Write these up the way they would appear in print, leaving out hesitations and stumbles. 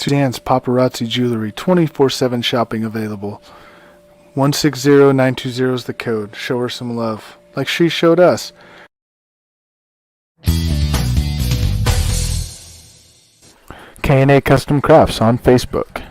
Sudan's Paparazzi Jewelry, 24/7 shopping available. 160920 is the code. Show her some love, like she showed us. K&A Custom Crafts on Facebook.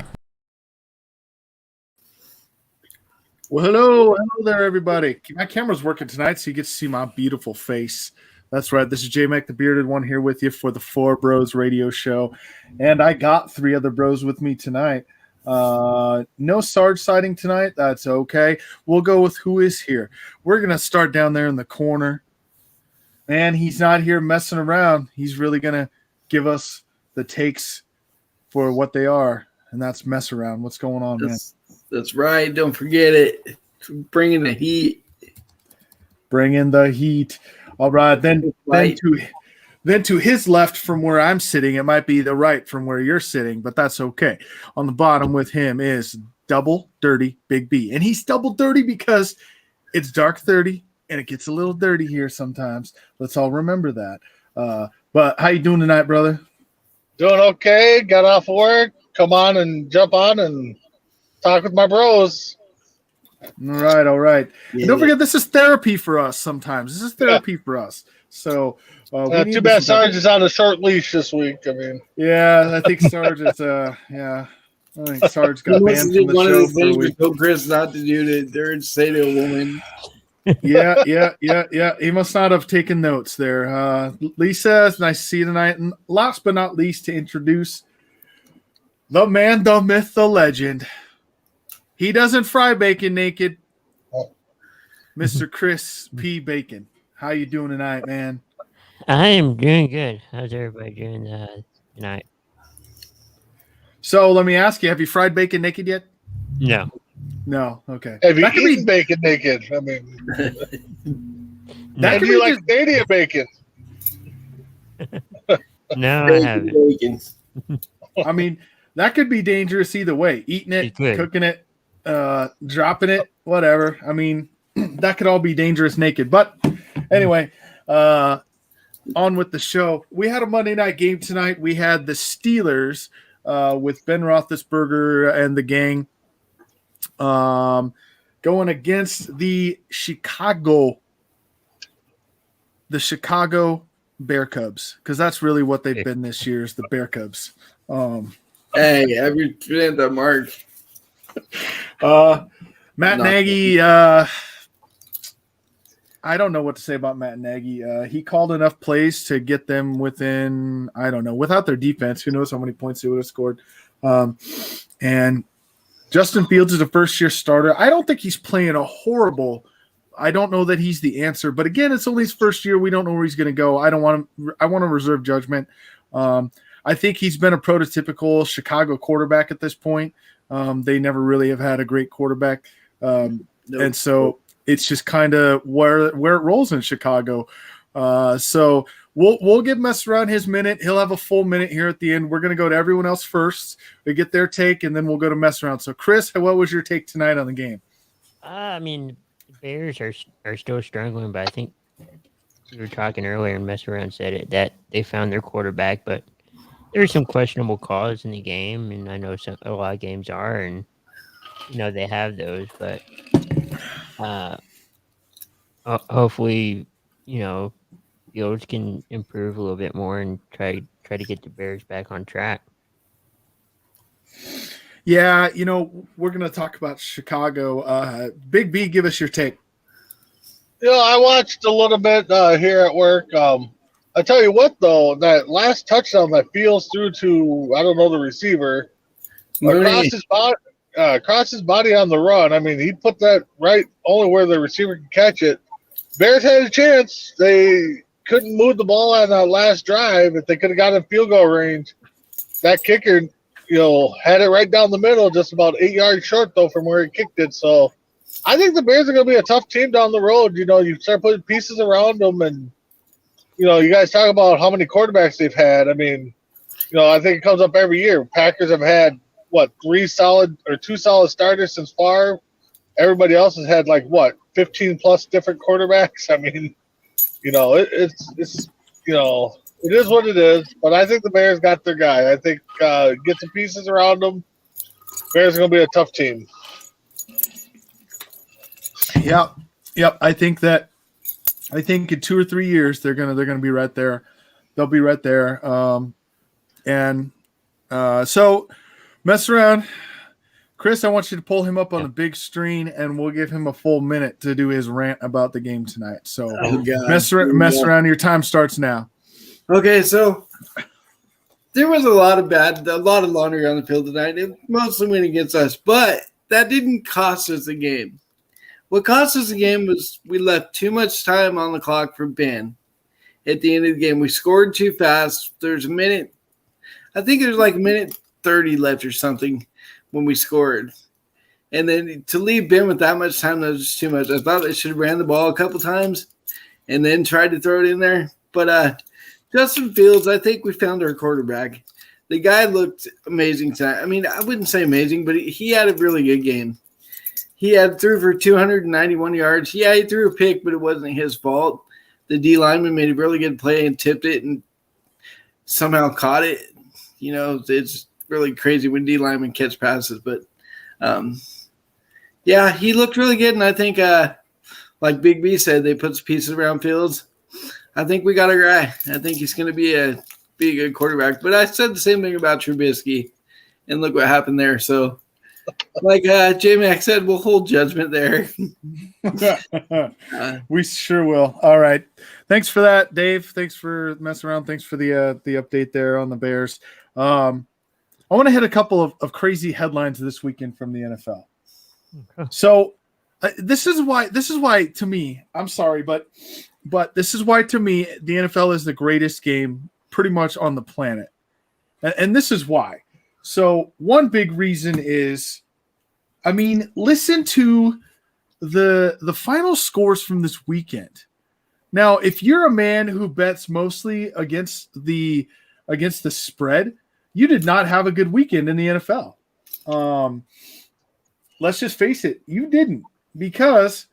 Well, hello there, everybody. My camera's working tonight, so you get to see my beautiful face. That's right. This is J-Mac, the bearded one, here with you for the Four Bros radio show. And I got three other bros with me tonight. No Sarge sighting tonight. That's okay. We'll go with who is here. We're going to start down there in the corner. And he's not here messing around. He's really going to give us the takes for what they are. And that's mess around. What's going on, man? That's right. Don't forget it. Bringing the heat. Bringing the heat. All right. Then to his left from where I'm sitting, it might be the right from where you're sitting, but that's okay. On the bottom with him is Double Dirty Big B. And he's double dirty because it's dark 30 and it gets a little dirty here sometimes. Let's all remember that. But how you doing tonight, brother? Doing okay. Got off of work. Come on and jump on and talk with my bros. All right. Yeah. Don't forget, this is therapy for us sometimes. This is therapy for us. So too bad Sarge is on a short leash this week. I mean, yeah, I think Sarge is I think Sarge got banned from the show for a week. Told Chris not to do the third say to a woman. Yeah. He must not have taken notes there. Lisa, it's nice to see you tonight. And last but not least, to introduce the man, the myth, the legend. He doesn't fry bacon naked. Mr. Chris P. Bacon. How you doing tonight, man? I am doing good. How's everybody doing tonight? So let me ask you, have you fried bacon naked yet? No. Okay. Have you eaten bacon naked? I mean, that do you like Canadian bacon? No, I haven't. I mean, that could be dangerous either way. Eating it, cooking it, dropping it, whatever. I mean, that could all be dangerous naked. But anyway, on with the show. We had a Monday night game tonight. We had the Steelers with Ben Roethlisberger and the gang going against the Chicago Bear Cubs, because that's really what they've been this year, is the Bear Cubs. Hey, every that mark. Matt Nagy, I don't know what to say about Matt Nagy. He called enough plays to get them within, I don't know, without their defense, who knows how many points they would have scored. And Justin Fields is a first-year starter. I don't think he's playing a horrible. I don't know that he's the answer. But, again, it's only his first year. We don't know where he's going to go. I want to reserve judgment. I think he's been a prototypical Chicago quarterback at this point. They never really have had a great quarterback. And so it's just kind of where it rolls in Chicago. So we'll give Mess Around his minute. He'll have a full minute here at the end. We're going to go to everyone else first. We get their take, and then we'll go to Mess Around. So, Chris, what was your take tonight on the game? I mean, the Bears are still struggling, but I think we were talking earlier, and Mess Around said it, that they found their quarterback, but there's some questionable calls in the game, and I know a lot of games are, and they have those, but hopefully, Fields can improve a little bit more and try to get the Bears back on track. Yeah, we're going to talk about Chicago. Big B, give us your take. I watched a little bit here at work. I tell you what, though, that last touchdown that Fields threw to, I don't know, the receiver, across his body on the run. I mean, he put that right only where the receiver can catch it. Bears had a chance. They couldn't move the ball on that last drive. If they could have got in field goal range, that kicker, had it right down the middle, just about 8 yards short, though, from where he kicked it. So I think the Bears are going to be a tough team down the road. You start putting pieces around them, and, you guys talk about how many quarterbacks they've had. I mean, I think it comes up every year. Packers have had, 2 solid starters since Favre. Everybody else has had 15 plus different quarterbacks. I mean, it's It is what it is, but I think the Bears got their guy. I think get some pieces around them. Bears are going to be a tough team. Yep. I think in 2 or 3 years they're gonna be right there. They'll be right there. So mess around. Chris, I want you to pull him up on the big screen, and we'll give him a full minute to do his rant about the game tonight. So mess around. Your time starts now. Okay, so there was a lot of laundry on the field tonight. It mostly went against us, but that didn't cost us the game. What cost us the game was we left too much time on the clock for Ben. At the end of the game, we scored too fast. There's a minute. I think there's like a minute 30 left or something when we scored. And then to leave Ben with that much time, that was just too much. I thought they should have ran the ball a couple times and then tried to throw it in there. But Justin Fields, I think we found our quarterback. The guy looked amazing tonight. I mean, I wouldn't say amazing, but he had a really good game. He threw for 291 yards. Yeah, he threw a pick, but it wasn't his fault. The D lineman made a really good play and tipped it and somehow caught it. You know, it's really crazy when D linemen catch passes. But, yeah, he looked really good. And I think, like Big B said, they put some pieces around Fields. I think we got a guy. I think he's going to be a good quarterback. But I said the same thing about Trubisky, and look what happened there. So, like J-Mac said, we'll hold judgment there. We sure will. All right. Thanks for that, Dave. Thanks for messing around. Thanks for the update there on the Bears. I want to hit a couple of crazy headlines this weekend from the NFL. Okay. So this is why to me, I'm sorry, but this is why to me the NFL is the greatest game pretty much on the planet. And this is why. So one big reason is, I mean, listen to the final scores from this weekend. Now, if you're a man who bets mostly against the spread, you did not have a good weekend in the NFL. Let's just face it, you didn't, because,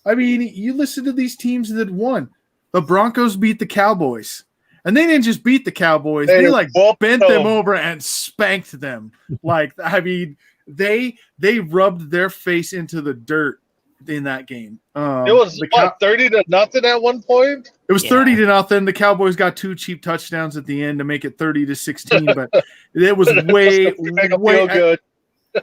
I mean, you listen to these teams that won. The Broncos beat the Cowboys. And they didn't just beat the Cowboys. They like bent them over and spanked them. Like, I mean, they rubbed their face into the dirt in that game. It was 30-0 at one point. It was 30-0. The Cowboys got 2 cheap touchdowns at the end to make it 30-16. But it was way good.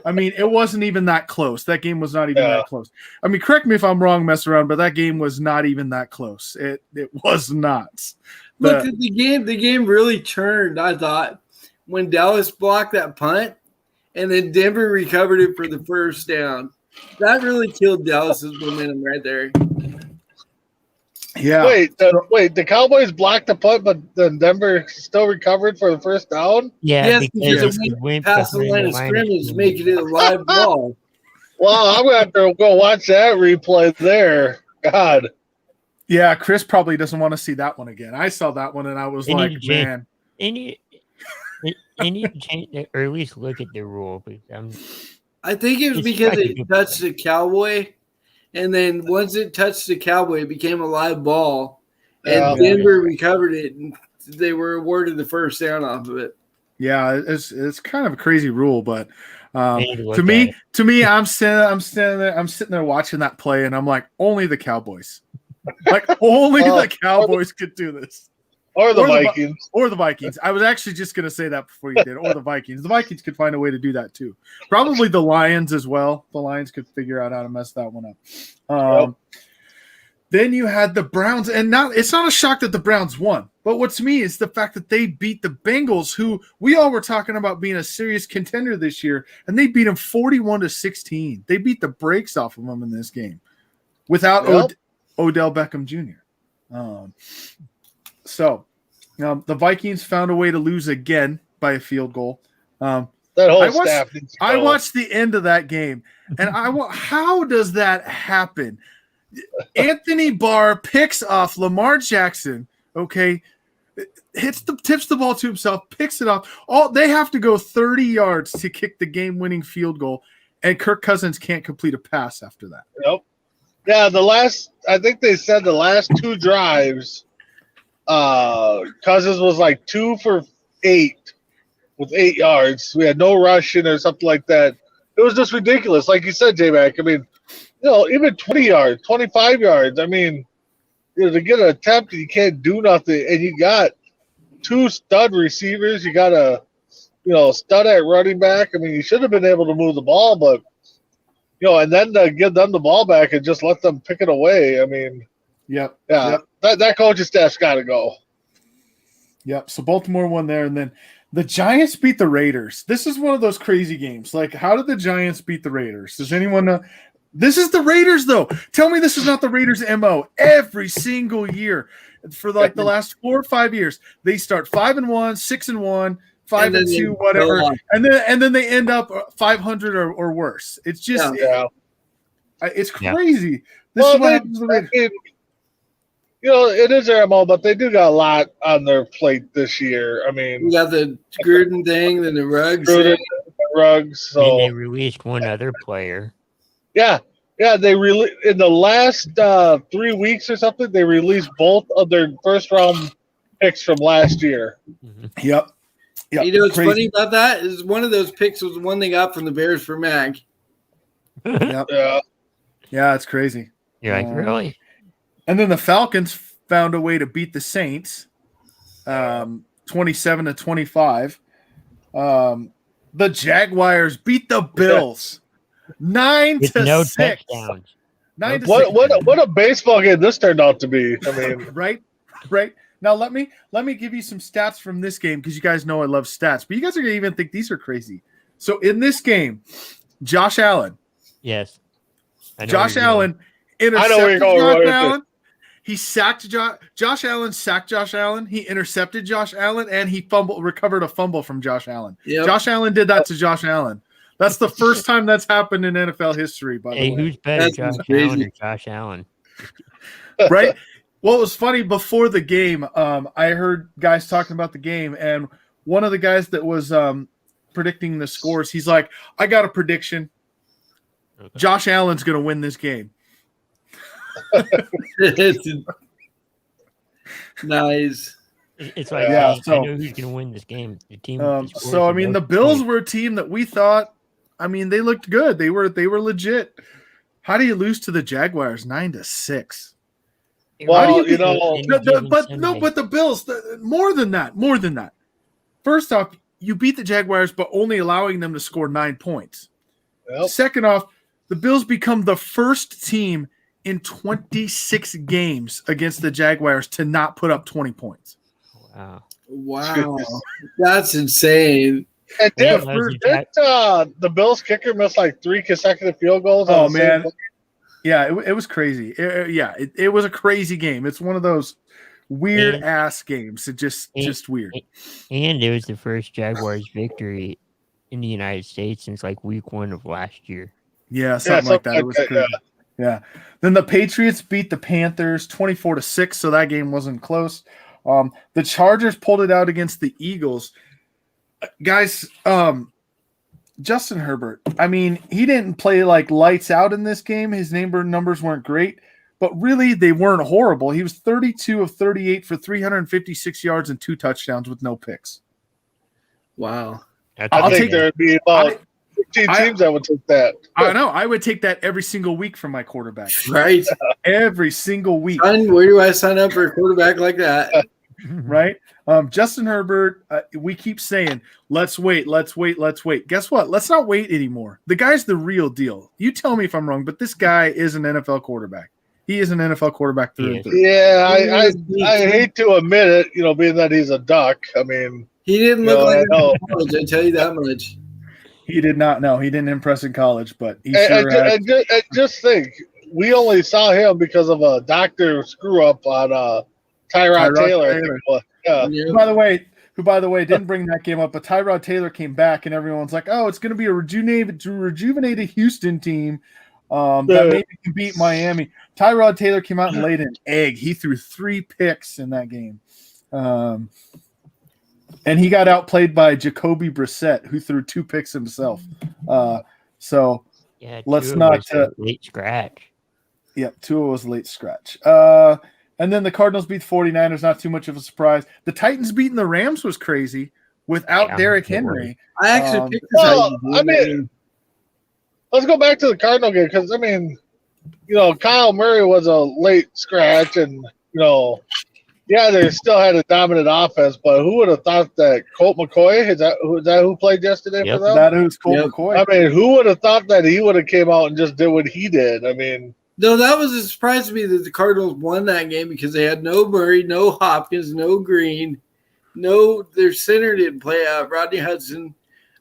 I mean, it wasn't even that close. That game was not even that close. I mean, correct me if I'm wrong, mess around, but that game was not even that close. It was not. Look, the game really turned, I thought, when Dallas blocked that punt and then Denver recovered it for the first down. That really killed Dallas's momentum right there. Yeah. Wait, the Cowboys blocked the punt, but then Denver still recovered for the first down? Yeah, because it went past the line of scrimmage, making it a live ball. Well, I'm going to have to go watch that replay there. God. Yeah, Chris probably doesn't want to see that one again. I saw that one and I was like, man. And you change, or at least look at the rule. I think it was because it touched the Cowboy, and then once it touched the Cowboy, it became a live ball, and Denver recovered it, and they were awarded the first down off of it. Yeah, it's kind of a crazy rule, but to me, I'm sitting there watching that play, and I'm like, only the Cowboys. Like, only the Cowboys could do this. Or the Vikings. Or the Vikings. I was actually just going to say that before you did. Or the Vikings. The Vikings could find a way to do that too. Probably the Lions as well. The Lions could figure out how to mess that one up. Then you had the Browns. And now it's not a shock that the Browns won. But what to me is the fact that they beat the Bengals, who we all were talking about being a serious contender this year. And they beat them 41-16. They beat the brakes off of them in this game without Odell Beckham Jr. So the Vikings found a way to lose again by a field goal. That whole staff. I watched the end of that game, and how does that happen? Anthony Barr picks off Lamar Jackson. Okay, tips the ball to himself, picks it off. They have to go 30 yards to kick the game-winning field goal, and Kirk Cousins can't complete a pass after that. Yep. Yeah, I think they said the last 2 drives, Cousins was like 2 for 8 with 8 yards. We had no rushing or something like that. It was just ridiculous. Like you said, J-Mac, I mean, even 20 yards, 25 yards. I mean, to get an attempt, you can't do nothing. And you got 2 stud receivers. You got a, stud at running back. I mean, you should have been able to move the ball, but, and then to give them the ball back and just let them pick it away. I mean, Yep. yeah, Yep. that coaching staff's got to go. Yep. So Baltimore won there, and then the Giants beat the Raiders. This is one of those crazy games. Like, how did the Giants beat the Raiders? Does anyone know? This is the Raiders, though. Tell me this is not the Raiders' MO. Every single year for like the last 4 or 5 years, they start 5-1, 6-1, 5-2, whatever, and then they end up 500 or worse. It's just it's crazy. This is what happens to the Raiders. It is their MO, but they do got a lot on their plate this year. I mean, We got the Gruden thing, then the Ruggs. Ruggs. So And they released one other player. yeah. In the last 3 weeks or something, they released both of their first round picks from last year. Mm-hmm. Yep. You know what's funny about that is one of those picks was the one they got from the Bears for Mag. Yep. Yeah, it's crazy. You're like, really? And then the Falcons found a way to beat the Saints, 27-25. The Jaguars beat the Bills, 9-6. No touchdowns. 9-6. What a baseball game this turned out to be. I mean, right. Now let me give you some stats from this game because you guys know I love stats, but you guys are gonna even think these are crazy. So in this game, Josh Allen. Yes. Josh Allen intercepted Josh Allen. He sacked Josh Allen, sacked Josh Allen. He intercepted Josh Allen, and he recovered a fumble from Josh Allen. Yep. Josh Allen did that to Josh Allen. That's the first time that's happened in NFL history, by the way. Who's better, Josh Allen or Josh Allen? Right? Well, it was funny before the game. I heard guys talking about the game, and one of the guys that was predicting the scores, he's like, I got a prediction. Okay. Josh Allen's going to win this game. Nice. It's like, I know who's going to win this game. The team. So I mean, the Bills were a team that we thought. I mean, they looked good. They were legit. How do you lose to the Jaguars 9-6? well, but the the Bills more than that. First off, you beat the Jaguars, but only allowing them to score 9 points. Yep. Second off, the Bills become the first team in 26 games against the Jaguars to not put up 20 points. Wow. That's insane. And the Bills kicker missed like 3 consecutive field goals. Oh, man. Yeah, it was crazy. It was a crazy game. It's one of those weird-ass games. It just weird. And it was the first Jaguars victory in the United States since like week 1 of last year. Yeah, something like that. It was crazy. Yeah. Then the Patriots beat the Panthers 24-6, so that game wasn't close. The Chargers pulled it out against the Eagles. Guys, Justin Herbert, I mean, he didn't play like lights out in this game. His numbers weren't great, but really they weren't horrible. He was 32 of 38 for 356 yards and 2 touchdowns with no picks. Wow. I think there would be about 15 teams that would take that. I know. I would take that every single week from my quarterback. Right. Every single week. Son, where do I sign up for a quarterback like that? Right? Justin Herbert, we keep saying, let's wait. Guess what? Let's not wait anymore. The guy's the real deal. You tell me if I'm wrong, but this guy is an NFL quarterback. He is an NFL quarterback through and through. Yeah, I hate to admit it, being that he's a duck. I mean, he didn't look like that in college, I tell you that much. He did not know. He didn't impress in college, but he and just think, we only saw him because of a doctor screw up on Tyrod Taylor. Yeah. Who, by the way, didn't bring that game up, but Tyrod Taylor came back, and everyone's like, "Oh, it's going to be a rejuvenated Houston team that maybe can beat Miami." Tyrod Taylor came out and laid an egg. He threw 3 picks in that game, and he got outplayed by Jacoby Brissett, who threw 2 picks himself. So let's not late scratch. Yep, Tua was late scratch. And then the Cardinals beat the 49ers, not too much of a surprise. The Titans beating the Rams was crazy without Yeah, Derrick it Henry. I actually picked the Well, Titans. I mean, let's go back to the Cardinal game because, I mean, Kyle Murray was a late scratch and, yeah, they still had a dominant offense, but who would have thought that Colt McCoy, is that who played yesterday Yep. for them? That who's Colt Yep. McCoy. I mean, who would have thought that he would have came out and just did what he did? I mean, No, that was a surprise to me that the Cardinals won that game because they had no Murray, no Hopkins, no Green, no their center didn't play out. Rodney Hudson,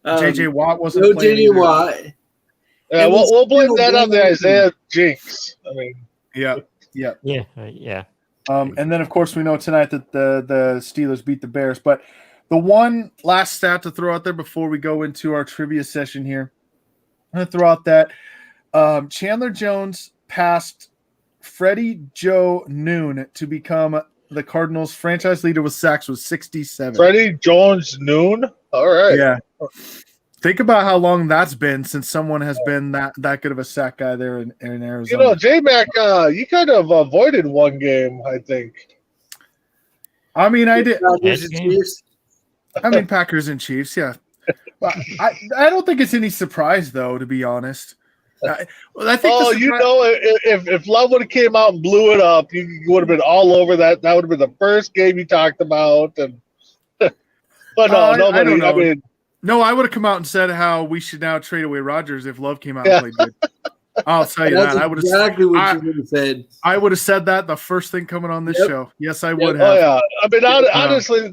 J.J. Watt wasn't no playing J.J. either. Watt. yeah, It was we'll blame still that on the one-on-one. Isaiah jinx. I mean, Yeah. Yeah, yeah. And then, of course, we know tonight that the Steelers beat the Bears. But the one last stat to throw out there before we go into our trivia session here, I'm going to throw out that Chandler Jones passed Freddie Joe Noon to become the Cardinals' franchise leader with sacks with 67. Freddie Jones Noon. All right. Yeah. Think about how long that's been since someone has been that good of a sack guy there in Arizona. J-Mac, you kind of avoided one game, I think. I mean, I did. Rodgers and game. Chiefs. I mean, Packers and Chiefs, yeah. But I don't think it's any surprise, though, to be honest. I think. Oh, if Love would have came out and blew it up, you would have been all over that. That would have been the first game you talked about. And but no, I nobody. don't know. I mean, No, I would have come out and said how we should now trade away Rodgers if Love came out and played good. I'll tell you That's that. I would have. exactly what you would have said. I would have said that the first thing coming on this Yep. show. Yes, I would oh have. yeah. I mean, honestly,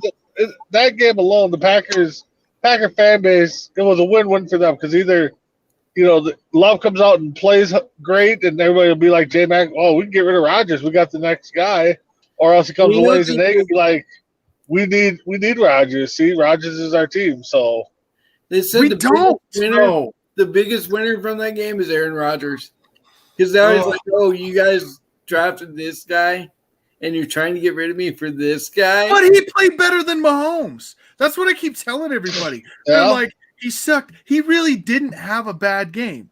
that game alone, the Packer fan base, it was a win-win for them because either. Love comes out and plays great, and everybody will be like, J-Mac, oh, we can get rid of Rodgers. We got the next guy. Or else he comes We away don't and think they can be like, we need Rodgers. See, Rodgers is our team. So They said We don't. No. the biggest winner from that game is Aaron Rodgers. Because now he's like, oh, you guys drafted this guy and you're trying to get rid of me for this guy? But he played better than Mahomes. That's what I keep telling everybody. Yeah. They're like, he sucked. He really didn't have a bad game.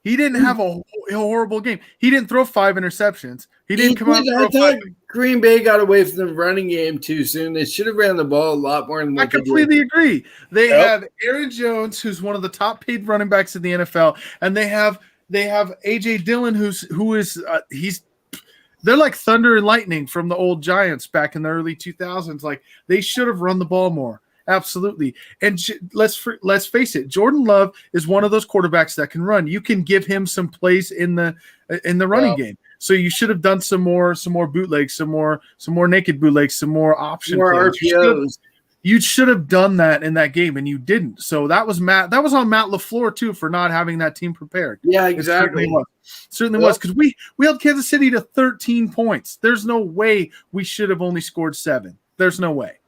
He didn't have a horrible game. He didn't throw 5 interceptions. He didn't come out and I throw thought 5. Green Bay got away from the running game too soon. They should have ran the ball a lot more than I what they did. completely agree. They Yep. have Aaron Jones, who's one of the top paid running backs in the NFL, and they have AJ Dillon, they're like thunder and lightning from the old Giants back in the early 2000s. Like they should have run the ball more. Absolutely. And let's face it, Jordan Love is one of those quarterbacks that can run. You can give him some plays in the running game. So you should have done some more bootlegs, some more naked bootlegs, some more option More plays. RPOs. You should have done that in that game, and you didn't. So that was on Matt LaFleur too for not having that team prepared. Yeah, It exactly. certainly was because we held Kansas City to 13 points. There's no way we should have only scored 7. There's no way.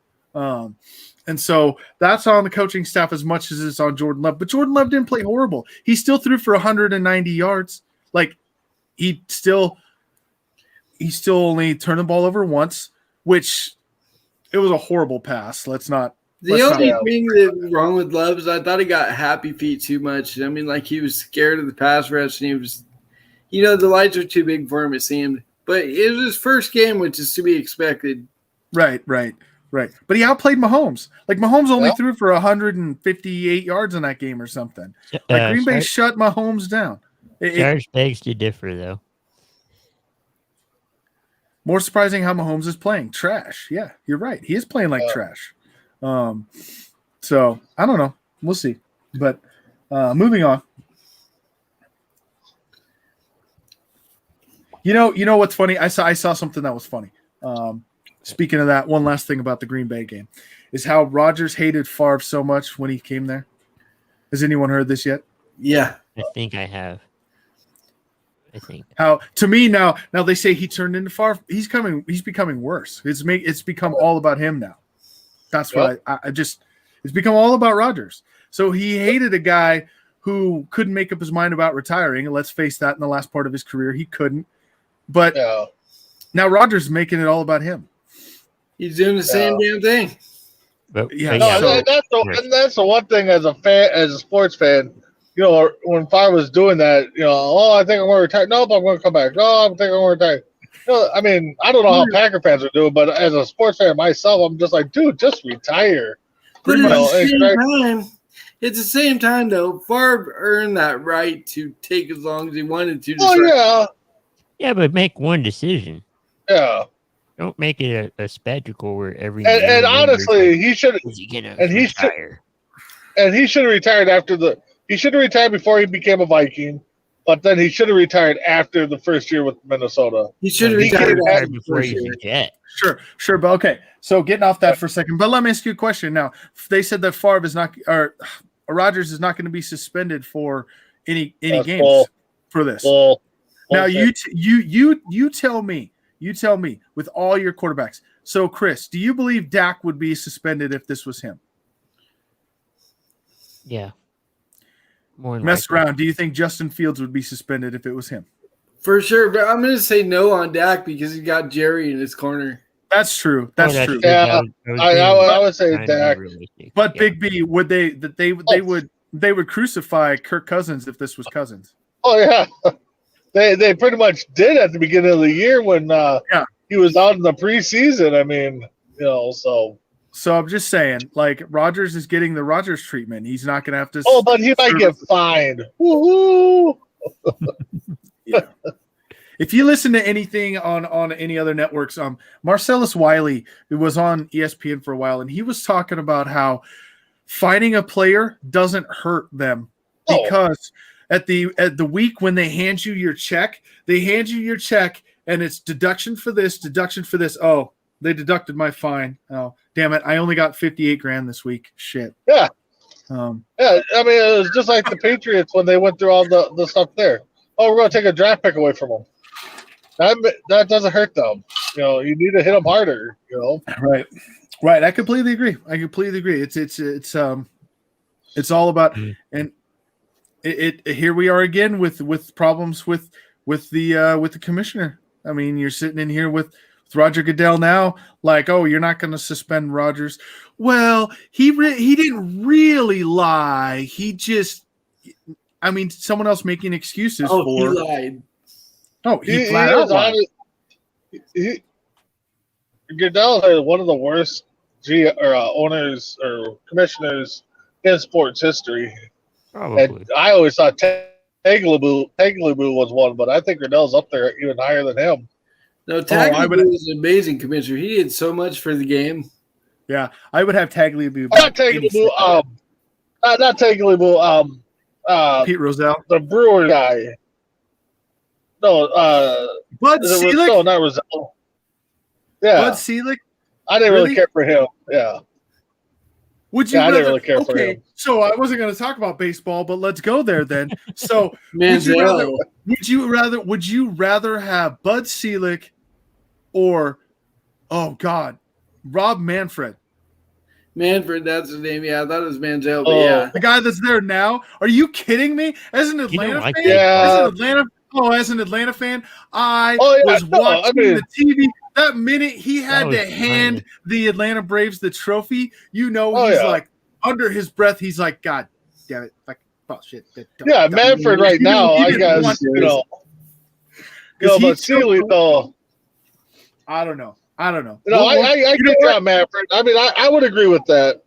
And so that's on the coaching staff as much as it's on Jordan Love. But Jordan Love didn't play horrible. He still threw for 190 yards. Like he still only turned the ball over once, which it was a horrible pass. Let's not. The only thing that was wrong with Love is I thought he got happy feet too much. I mean, like he was scared of the pass rush, and he was, the lights are too big for him, it seemed. But it was his first game, which is to be expected. Right. But he outplayed Mahomes. Like Mahomes only threw for 158 yards in that game or something. Like Green Bay shut Mahomes down. Sarge begs to differ, though. More surprising how Mahomes is playing. Trash. Yeah, you're right. He is playing like trash. So I don't know. We'll see. But moving on. You know what's funny? I saw something that was funny. Speaking of that, one last thing about the Green Bay game is how Rodgers hated Favre so much when he came there. Has anyone heard this yet? Yeah. I think I have. I think. How to me now they say he turned into Favre. He's becoming worse. It's become all about him now. That's what I just it's become all about Rodgers. So he hated a guy who couldn't make up his mind about retiring. And let's face that, in the last part of his career, he couldn't. But now Rodgers is making it all about him. He's doing the same damn thing. But, Yeah, that's the one thing as a sports fan. When Favre was doing that, I think I'm going to retire. Nope, I'm going to come back. No, I think I'm going to retire. No, I mean, I don't know how Packer fans are doing, but as a sports fan myself, I'm just like, dude, just retire. But You at know, the same time, though, Favre earned that right to take as long as he wanted to. Oh yeah, Yeah, but make one decision. yeah. Don't make it a spectacle where every And year honestly, he should is he gonna and he should- retire? have retired after the. He should have retired before he became a Viking, but then he should have retired after the first year with Minnesota. He should have He retired came after back the before first he's year. a Jet. Sure, but okay. So getting off that for a second, but let me ask you a question. Now, they said that Favre is not, or Rodgers is not going to be suspended for any That's games bull. for this. Well, Now you tell me with all your quarterbacks. So Chris, do you believe Dak would be suspended if this was him? Yeah. More than Mess likely. around. Do you think Justin Fields would be suspended if it was him? For sure, but I'm going to say no on Dak because he's got Jerry in his corner. That's true. That's true. Yeah, That was I would say trying to be Dak. realistic. But Yeah. Big B, would they would crucify Kirk Cousins if this was Cousins? Oh yeah, they pretty much did at the beginning of the year when he was out in the preseason. I mean, so. So I'm just saying, like Rodgers is getting the Rodgers treatment. He's not going to have to. Oh, but he might get fined. Woohoo! Yeah. If you listen to anything on any other networks, Marcellus Wiley, who was on ESPN for a while, and he was talking about how finding a player doesn't hurt them because at the week when they hand you your check, and it's deduction for this, deduction for this. Oh, they deducted my fine. Oh, damn it! I only got $58,000 this week. Shit. Yeah. Yeah. Yeah, I mean, it was just like the Patriots when they went through all the stuff there. Oh, we're going to take a draft pick away from them. That doesn't hurt them. You need to hit them harder. Right. I completely agree. It's all about and it here we are again with problems with the commissioner. I mean, you're sitting in here with Roger Goodell now, like, oh, you're not going to suspend Rodgers. Well, he didn't really lie. He just, I mean, someone else making excuses Oh, for. he lied. Oh, he flat out lied. Goodell is one of the worst owners or commissioners in sports history. Probably. And I always thought Tagliabue was one, but I think Goodell's up there even higher than him. No, Tagliabue was an amazing commissioner. He did so much for the game. Yeah, I would have Tagliabue. Not Tagliabue. Not Tagliabue. Pete Rozelle, the Brewer guy. No, Bud Selig. No, not Rozelle. Yeah, Bud Selig. I didn't really care for him. Yeah. Would you? I didn't really care for him. So I wasn't going to talk about baseball, but let's go there then. So Manziel. would you rather have Bud Selig or Rob Manfred? Manfred, that's his name. Yeah, I thought it was Manziel, but yeah. The guy that's there now. Are you kidding me? As an Atlanta like fan, that? as an Atlanta fan, I Oh, yeah, was no, watching I mean- the TV. That minute he had That was to hand funny. the Atlanta Braves the trophy, he's yeah. like under his breath. He's like, God damn it! Like, oh shit. Yeah, Manfred right now, I guess, but Sealy though. I don't know. I get that, Manfred. I mean, I would agree with that.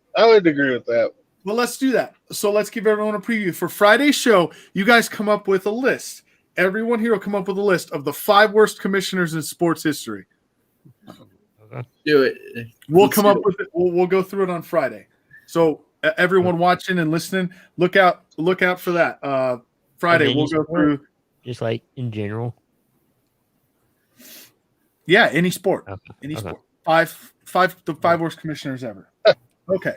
Well, let's do that. So let's give everyone a preview for Friday's show. You guys come up with a list. Everyone here will come up with a list of the 5 worst commissioners in sports history. Do it. We'll Let's come do up it. with it. We'll go through it on Friday. So everyone watching and listening, look out for that. Friday And we'll go through. Just like in general. Yeah, any sport. Okay. Any Okay. sport. The 5 worst commissioners ever. Okay.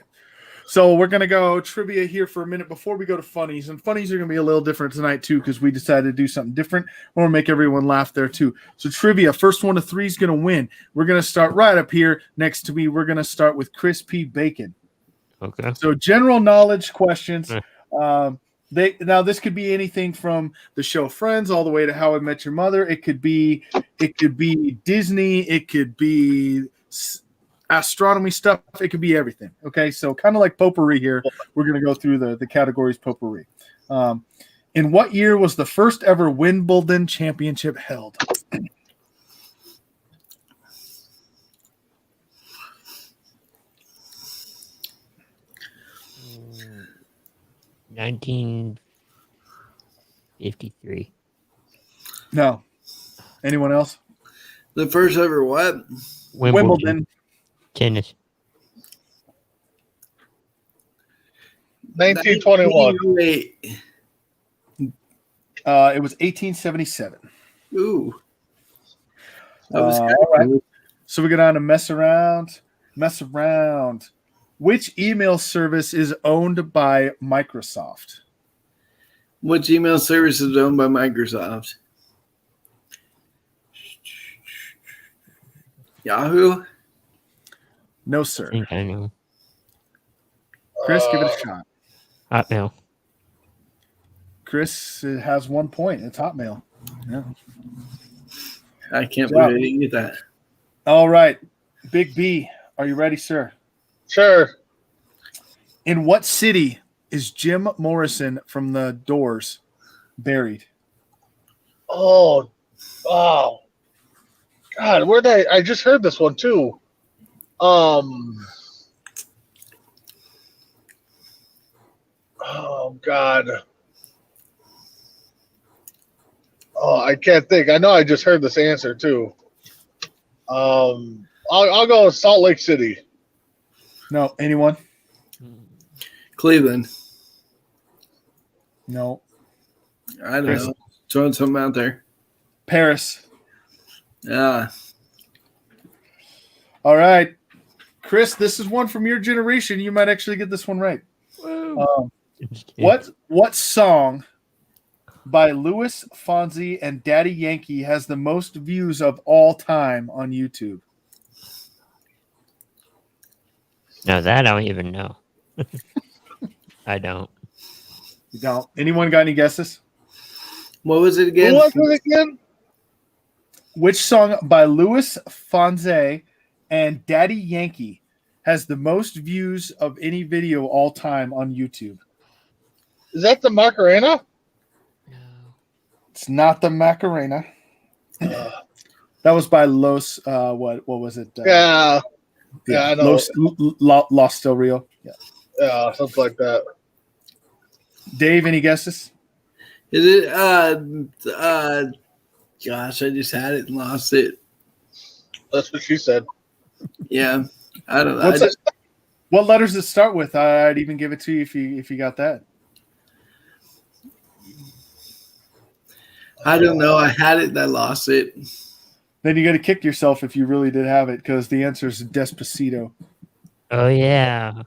So we're gonna go trivia here for a minute before we go to funnies, and funnies are gonna be a little different tonight too because we decided to do something different. We're gonna make everyone laugh there too. So trivia, first one to 3 is gonna win. We're gonna start right up here next to me. We're gonna start with Chris P. Bacon. Okay. So general knowledge questions. Eh. This could be anything from the show Friends all the way to How I Met Your Mother. It could be Disney. It could be astronomy stuff. It could be everything. Okay, so kind of like potpourri here. We're going to go through the categories potpourri. In what year was the first ever Wimbledon championship held? 1953. No. Anyone else? The first ever what? Wimbledon. Tennis. 1921. 1908. It was 1877. Ooh. That was All right. So we get on to mess around. Mess around. Which email service is owned by Microsoft? Which email service is owned by Microsoft? Yahoo? No, I sir. think I know. Chris, give it a shot. Hotmail. Chris has 1 point. It's Hotmail. Yeah. I can't Yeah. believe I didn't get that. All right. Big B, are you ready, sir? Sure. In what city is Jim Morrison from the Doors buried? Oh, God, where'd I just heard this one too. Oh God. Oh, I can't think. I know I just heard this answer too. I'll go with Salt Lake City. No. Anyone? Cleveland. No. I don't Chris. know. Throwing something out there. Paris. Yeah. All right. Chris, this is one from your generation. You might actually get this one right. What song by Louis Fonsi and Daddy Yankee has the most views of all time on YouTube? Now that I don't even know. I don't. You don't. Anyone got any guesses? What was it Who again? was it again? Which song by Louis Fonsi and Daddy Yankee has the most views of any video all time on YouTube? Is that the Macarena? No. It's not the Macarena. That was by Los. What was it? Yeah, I know. Los Del Rio. Yeah. Yeah, something like that. Dave, any guesses? Is it gosh, I just had it and lost it. That's what she said. Yeah. I don't know. What's it? What letters does it start with? I'd even give it to you if you got that. I don't know. I had it and I lost it. Then you got to kick yourself if you really did have it, because the answer is Despacito. Oh yeah.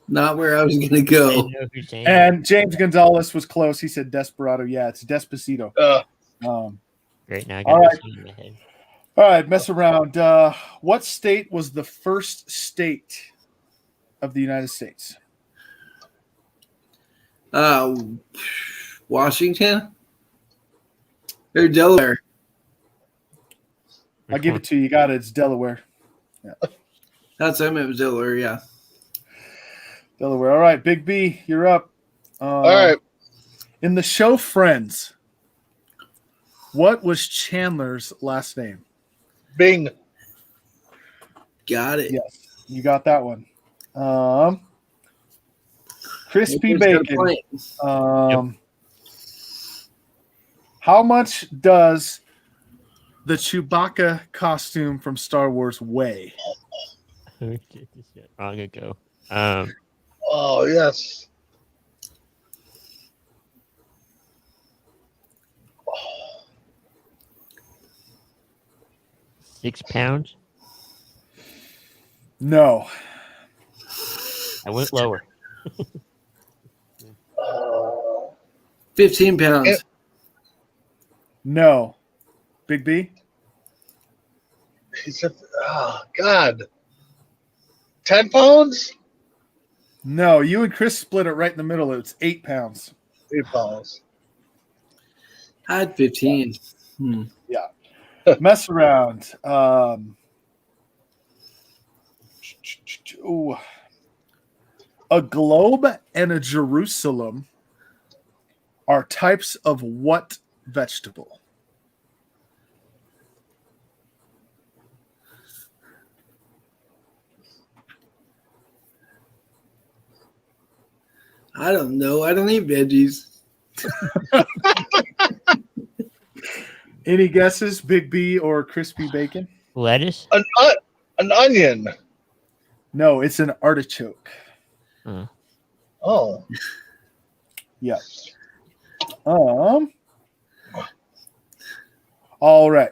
Not where I was gonna I go. know who's saying it. And James Gonzalez was close. He said Desperado. Yeah, it's Despacito. Great. Now I All got right. this in my head. All right, mess around. What state was the first state of the United States? Washington or Delaware? I'll give it to you. You got it. It's Delaware. That's I meant it was Delaware. Yeah. Delaware. All right, Big B, you're up. All right. In the show Friends, what was Chandler's last name? Bing. Got it. Yes, you got that one. Crispy Who's got a bacon. point? How much does the Chewbacca costume from Star Wars weigh? Long ago. Oh yes. 6 pounds. No. I went lower. 15 pounds. It- No. Big B? He said, "Oh God, 10 pounds, No. You and Chris split it right in the middle. It's 8 pounds. 8 pounds." I had 15. Mess around. Ooh. A globe and a Jerusalem are types of what vegetable? I don't know. I don't eat veggies. Any guesses? Big B or crispy bacon? Lettuce? An onion. No, it's an artichoke. Oh. Yeah. All right.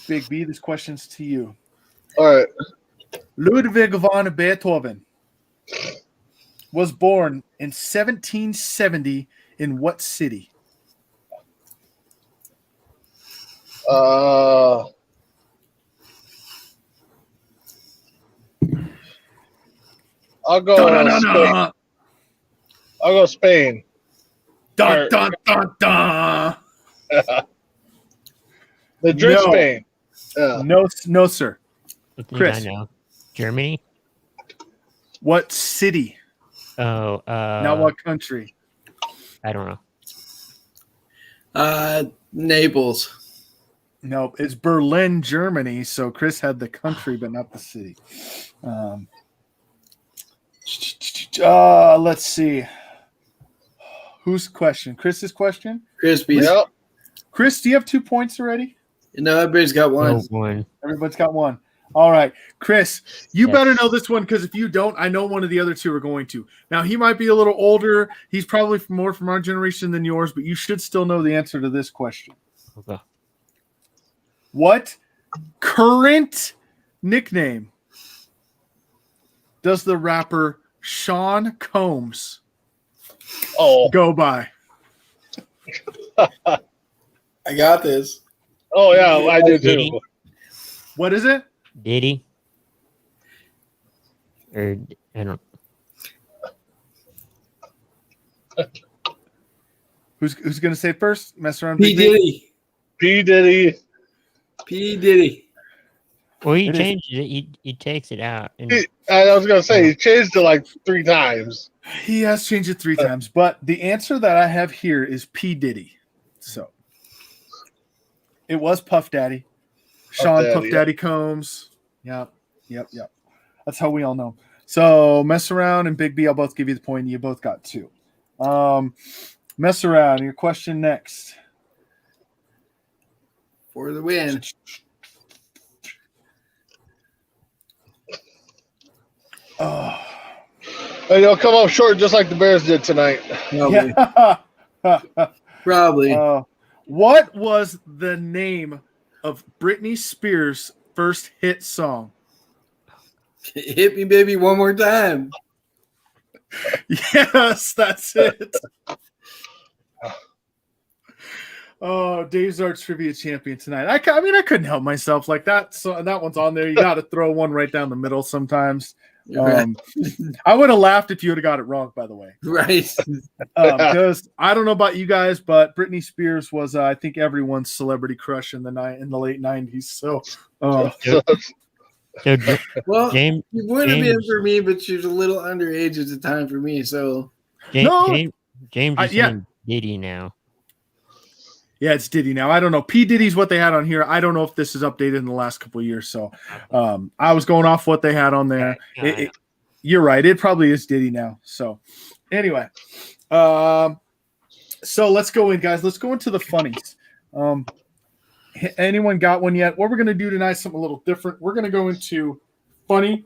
Big B, this question's to you. All right. Ludwig van Beethoven was born in 1770 in what city? I'll go Spain. I'll go Spain. Dun, dun, dun, dun. The drink No. Spain. Yeah. No, sir. I think Chris. I know. Germany? What city? Oh, Not what country. I don't know. Naples. No, it's Berlin, Germany. So Chris had the country, but not the city. Let's see. Whose question? Chris's question? Crispy. Yep. Chris, do you have 2 points already? No, everybody's got one. No one. Everybody's got one. All right. Chris, you Yes. better know this one because if you don't, I know one of the other two are going to. Now, he might be a little older. He's probably more from our generation than yours, but you should still know the answer to this question. Okay. What current nickname does the rapper Sean Combs go by? I got this. Oh yeah, I do Diddy. too. What is it? Diddy? Or, I don't Who's going to say it first? Mess around. P. Big B? Diddy. P Diddy. P. Diddy. Well, he It is. changed it. He takes it out. And I was gonna say he changed it like 3 times. He has changed it 3 times, but the answer that I have here is P. Diddy. So it was Puff Daddy. Sean Daddy, Puff Daddy Combs. Yep. That's how we all know. So Mess Around and Big B, I'll both give you the point. You both got 2. Mess Around, your question next. For the win. Oh. And you'll come up short just like the Bears did tonight. Probably. Yeah. Probably. What was the name of Britney Spears' first hit song? Hit me, baby, one more time. Yes, that's it. Oh, Dave's our trivia champion tonight. I mean, I couldn't help myself like that. So that one's on there. You got to throw one right down the middle sometimes. I would have laughed if you would have got it wrong, by the way. Right. Because I don't know about you guys, but Britney Spears was, I think, everyone's celebrity crush in the late 90s. So, so Well, James, it would have been James- for me, but she was a little underage at the time for me. So No. James is yeah. saying Diddy now. yeah, it's Diddy now. I don't know. P. Diddy's what they had on here. I don't know if this is updated in the last couple of years. So I was going off what they had on there. You're right. It probably is Diddy now. So anyway, so let's go in, guys. Let's go into the funnies. Anyone got one yet? What we're going to do tonight is something a little different. We're going to go into funny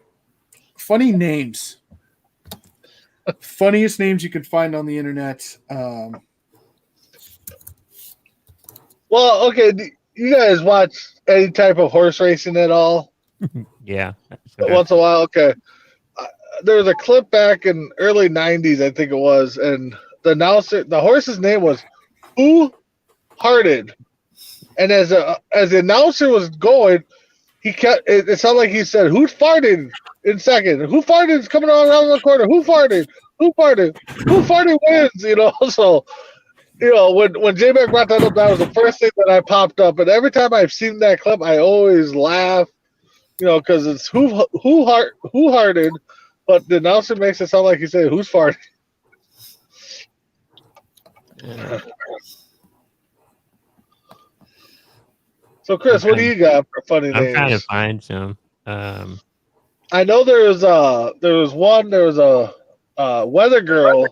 names. Funniest names you can find on the internet. Well, okay. Do you guys watch any type of horse racing at all? Yeah. Once in a while, okay. There was a clip back in early '90s, I think it was, and the horse's name was Who Hearted, and as the announcer was going, he kept it sounded like he said, "Who farted?" in second. Who farted is coming around the corner. Who farted? Who farted? Who farted wins? So. When J-Mac brought that up, that was the first thing that I popped up. And every time I've seen that clip, I always laugh, because it's who hearted, but the announcer makes it sound like he said, "Who's farting?" So, Chris, what do you got for funny I'm names? trying to find some. I know there was a weather girl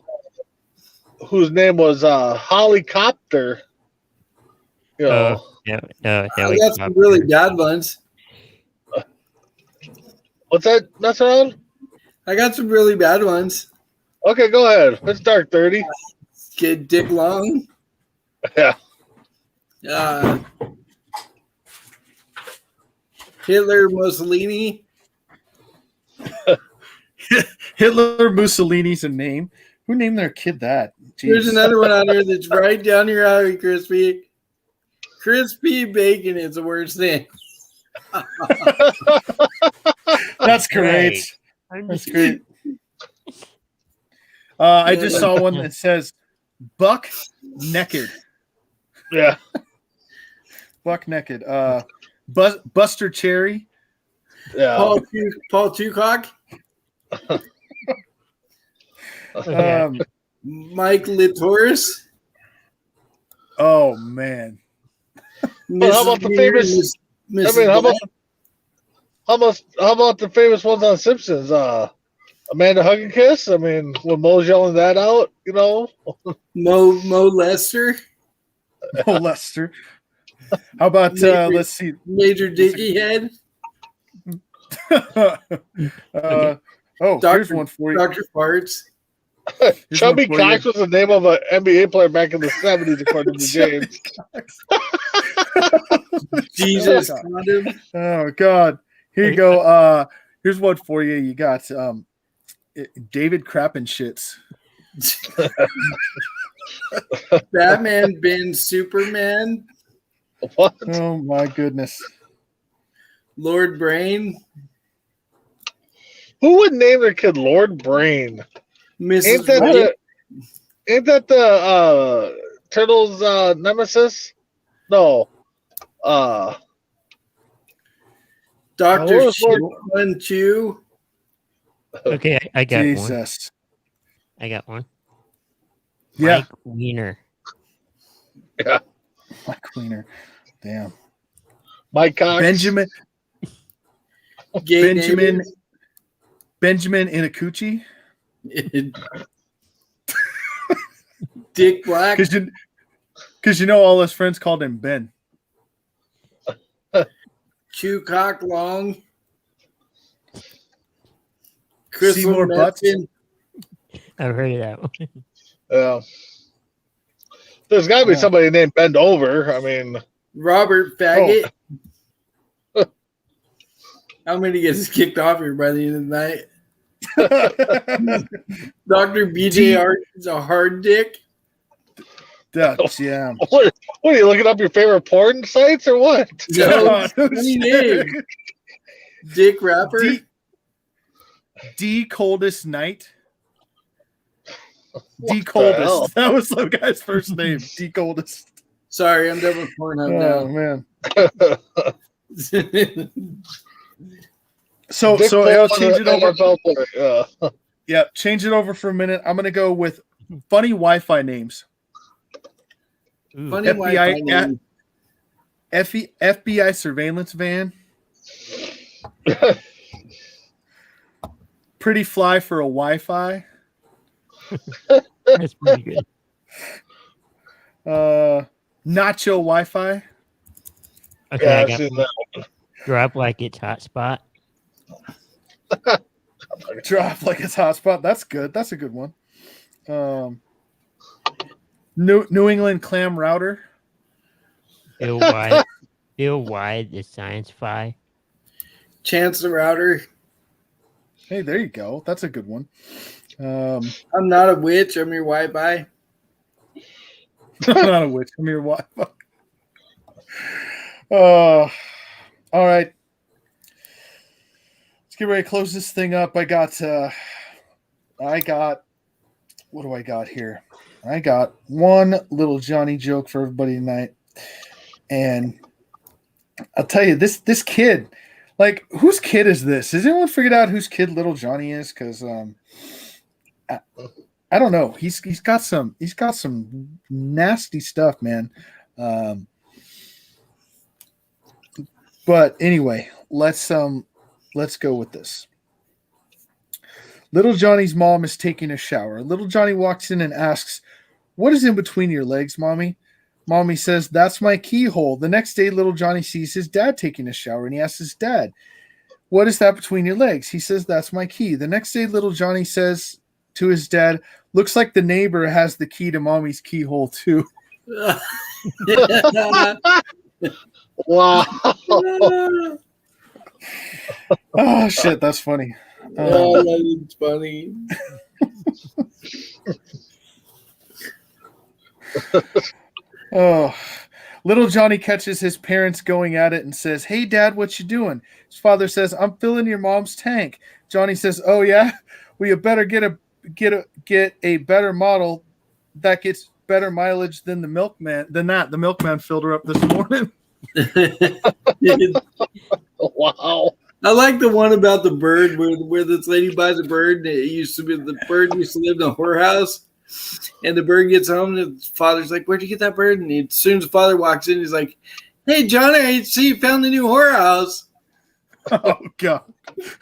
whose name was Hollycopter. You know, No, I got some really bad ones. what's that? That's around. I got some really bad ones. Okay, go ahead. It's dark 30. Get Dick Long. Yeah. Hitler, Mussolini. Hitler Mussolini's a name. Who named their kid that? Jeez. There's another one on here that's right down your alley, Crispy. Crispy Bacon is the worst thing. That's great. That's great. I just saw one that says Buck Naked. Yeah. Buck Naked. Buster Cherry. Yeah. Paul Tucock. Mike Litoris. Oh man. Well, how about the famous? How about the famous ones on Simpsons? Amanda Hug and Kiss. I mean, when Moe's yelling that out, you know. Mo Lester. Oh, Lester. How about let's see, Major Dicky Head. Here's one for you. Dr. Farts. Chubby Cox was the name of an NBA player back in the 70s, according to James. Jesus condom. Oh God. Here you go. Here's one for you. You got David Crappin Shits. Batman Ben Superman. What? Oh my goodness. Lord Brain. Who would name their kid Lord Brain? Mrs. Ain't that the Turtles nemesis? No. Dr. 1-2. Okay, I got one. Jesus. I got one. Yeah. Mike Wiener. Yeah. Mike Wiener. Damn. Mike Cox. Benjamin Inakuchi. Dick Black. Because you know all his friends called him Ben. Cock Long. Seymour Butts. I've heard of that one. Yeah. There's got to be somebody named Bend Over. I mean, Robert Faggot. How many gets kicked off here by the end of the night? Dr. BJ Art is a hard dick. Yeah. What are you looking up your favorite porn sites or what? No, funny name. Dick Rapper. D Coldest Night. D the hell? Coldest. That was some guy's first name. D Coldest. Sorry, I'm done with Pornhub Oh man. So I'll change it over. Yeah, change it over for a minute. I'm gonna go with funny Wi-Fi names. Funny Wi-Fi name. FBI surveillance van. Pretty fly for a Wi-Fi. That's pretty good. Nacho Wi-Fi. Okay, Yeah, I I've got seen one. that. Drop like it's hotspot. Drop like it's hotspot. That's good. That's a good one. New England clam router. Bill Wide. Bill Wide, the science fi. Chance the Router. Hey, there you go. That's a good one. I'm not a witch. I'm your Wi-Fi. I'm not a witch. I'm your Wi-Fi. All right. Let's get ready to close this thing up. I got what do I got here? I got one little Johnny joke for everybody tonight. And I'll tell you, this kid, like, whose kid is this? Has anyone figured out whose kid little Johnny is? Because I don't know. He's got some nasty stuff, man. But anyway, let's go with this. Little Johnny's mom is taking a shower. Little Johnny walks in and asks, What is in between your legs, Mommy? Mommy says, that's my keyhole. The next day, little Johnny sees his dad taking a shower, and he asks his dad, what is that between your legs? He says, that's my key. The next day, little Johnny says to his dad, looks like the neighbor has the key to Mommy's keyhole, too. Wow. Oh, shit, that's funny. Oh, that's funny. Oh, little Johnny catches his parents going at it and says, hey, Dad, what you doing? His father says, I'm filling your mom's tank. Johnny says, oh, yeah? We had better get a better model that gets better mileage than the milkman. The milkman filled her up this morning. Wow. I like the one about the bird where this lady buys a bird. And the bird used to live in a whorehouse. And the bird gets home, and the father's like, where'd you get that bird? And as soon as the father walks in, he's like, hey, Johnny, I see you found the new whorehouse. Oh, God.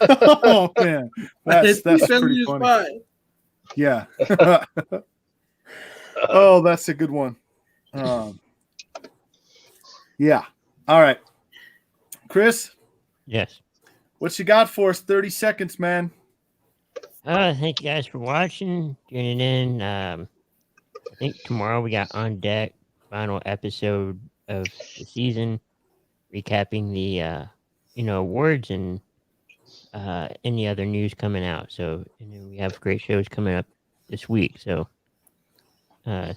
Oh, man. That's pretty funny. Spot. Yeah. Oh, that's a good one. Yeah. All right. Chris, Yes. what you got for us? 30 seconds, man. Thank you guys for watching, tuning in. I think tomorrow we got On Deck, final episode of the season, recapping the awards and any other news coming out. So we have great shows coming up this week. So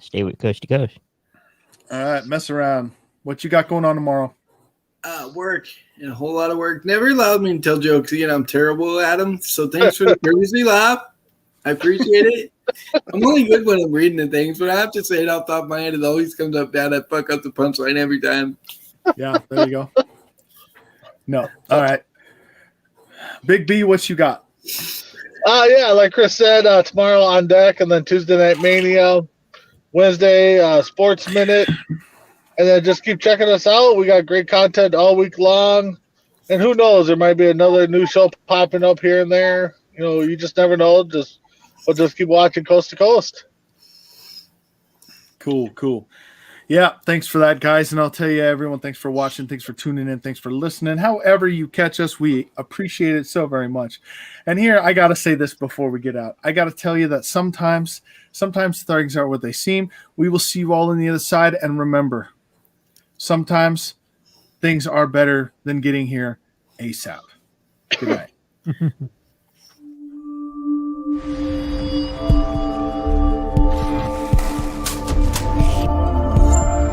stay with Coast to Coast. All right, mess around. What you got going on tomorrow? Work and a whole lot of work. Never allowed me to tell jokes. I'm terrible at them. So thanks for the courtesy laugh. I appreciate it. I'm only good when I'm reading the things, but I have to say it off the top of my head. It always comes up bad. I fuck up the punchline every time. Yeah, there you go. No. All right. Big B, what you got? Yeah, like Chris said, tomorrow On Deck, and then Tuesday Night Mania, Wednesday Sports Minute, and then just keep checking us out. We got great content all week long, and who knows, there might be another new show popping up here and there. You just never know. We'll just keep watching Coast to Coast. Cool. Yeah, thanks for that, guys. And I'll tell you, everyone, thanks for watching. Thanks for tuning in. Thanks for listening. However you catch us, we appreciate it so very much. And here, I got to say this before we get out. I got to tell you that sometimes things aren't what they seem. We will see you all on the other side. And remember, sometimes things are better than getting here ASAP. Good night.